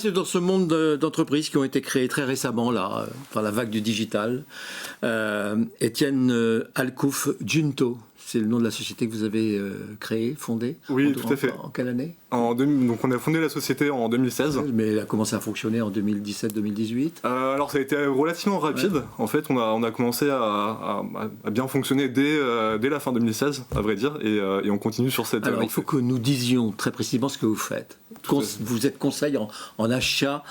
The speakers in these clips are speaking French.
c'est dans ce monde d'entreprises qui ont été créées très récemment, là, par la vague du digital. Étienne Alcouf, Junto, c'est le nom de la société que vous avez créée, fondée. Oui, tout à fait. En quelle année? Donc on a fondé la société en 2016. Mais elle a commencé à fonctionner en 2017-2018. Alors ça a été relativement rapide. Ouais. En fait, on a commencé à bien fonctionner dès la fin 2016, à vrai dire, et on continue sur cette... Alors il faut que nous disions très précisément ce que vous faites. Vous êtes conseil en achat,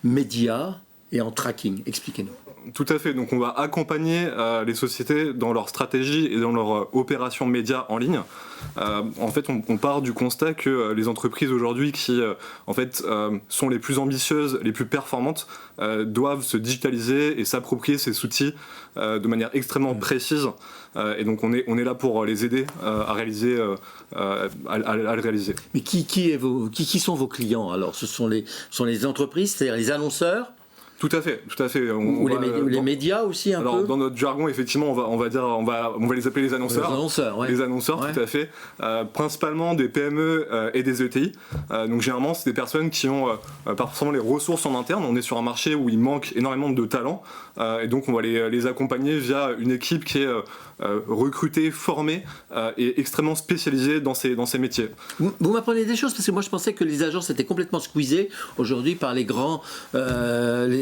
médias et en tracking. Expliquez-nous. Tout à fait, donc on va accompagner les sociétés dans leur stratégie et dans leur opération média en ligne. En fait, on part du constat que les entreprises aujourd'hui qui sont les plus ambitieuses, les plus performantes, doivent se digitaliser et s'approprier ces outils de manière extrêmement précise. Et donc on est là pour les aider à le réaliser. Mais qui sont vos clients alors? Ce sont les entreprises, c'est-à-dire les annonceurs? Tout à fait. Ou les médias aussi un peu. Alors dans notre jargon, effectivement, on va les appeler les annonceurs. Les annonceurs, ouais. Les annonceurs, ouais. Tout à fait. Principalement des PME et des ETI. Donc généralement, c'est des personnes qui ont pas forcément les ressources en interne. On est sur un marché où il manque énormément de talents, et donc on va les accompagner via une équipe qui est recrutée, formée et extrêmement spécialisée dans ces métiers. Vous m'apprenez des choses parce que moi je pensais que les agences étaient complètement squeezées aujourd'hui par les grands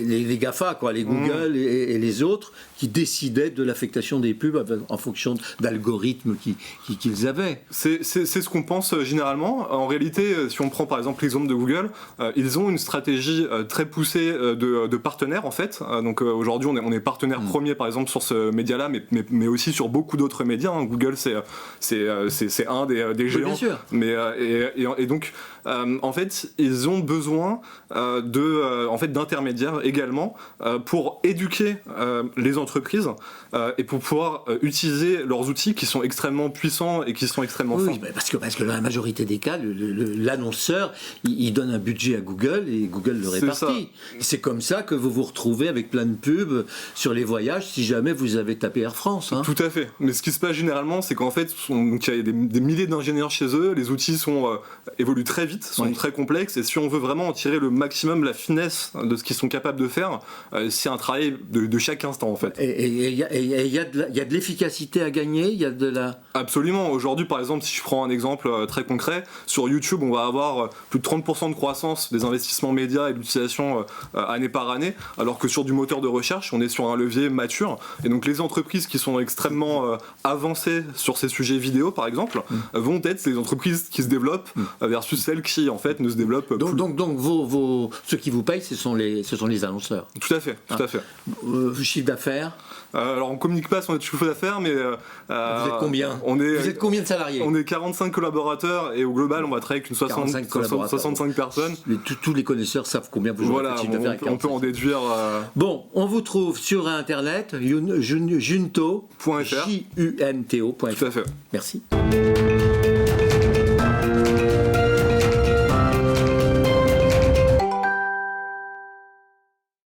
les GAFA, quoi, les Google et les autres, qui décidaient de l'affectation des pubs en fonction d'algorithmes qu'ils avaient. C'est ce qu'on pense généralement. En réalité, si on prend par exemple l'exemple de Google, ils ont une stratégie très poussée de partenaires en fait. Donc aujourd'hui, on est partenaire premier par exemple sur ce média-là, mais aussi sur beaucoup d'autres médias. Hein. Google, c'est un des géants. Oui, bien sûr. Et donc, en fait, ils ont besoin d'intermédiaires également pour éduquer les entreprises et pour pouvoir utiliser leurs outils qui sont extrêmement puissants et qui sont extrêmement forts. Oui, parce que dans la majorité des cas, l'annonceur, il donne un budget à Google et Google le répartit. C'est comme ça que vous vous retrouvez avec plein de pubs sur les voyages si jamais vous avez tapé Air France. Hein. Tout à fait. Mais ce qui se passe généralement, c'est qu'en fait, il y a des milliers d'ingénieurs chez eux, les outils évoluent très vite, sont très complexes, et si on veut vraiment en tirer le maximum, la finesse de ce qu'ils sont capables de faire, c'est un travail de chaque instant en fait. Et il y a de l'efficacité à gagner, il y a de la... Absolument. Aujourd'hui, par exemple, si je prends un exemple très concret, sur YouTube, on va avoir plus de 30% de croissance des investissements médias et de l'utilisation année par année, alors que sur du moteur de recherche, on est sur un levier mature. Et donc les entreprises qui sont extrêmement avancées sur ces sujets vidéo, par exemple, vont être ces entreprises qui se développent versus celles qui, en fait, ne se développent plus. Donc ceux qui vous payent, ce sont les annonceurs. Tout à fait, tout à fait. Chiffre d'affaires? Alors on communique pas sur notre chiffre d'affaires, mais... vous êtes combien? Vous êtes combien de salariés? On est 45 collaborateurs et au global on va travailler avec une 65 personnes. Tous les connaisseurs savent combien vous jouez de chiffre d'affaires. On peut en déduire... Bon, on vous trouve sur internet, junto.fr. Junto.fr. Junto.fr. Tout à fait. Merci.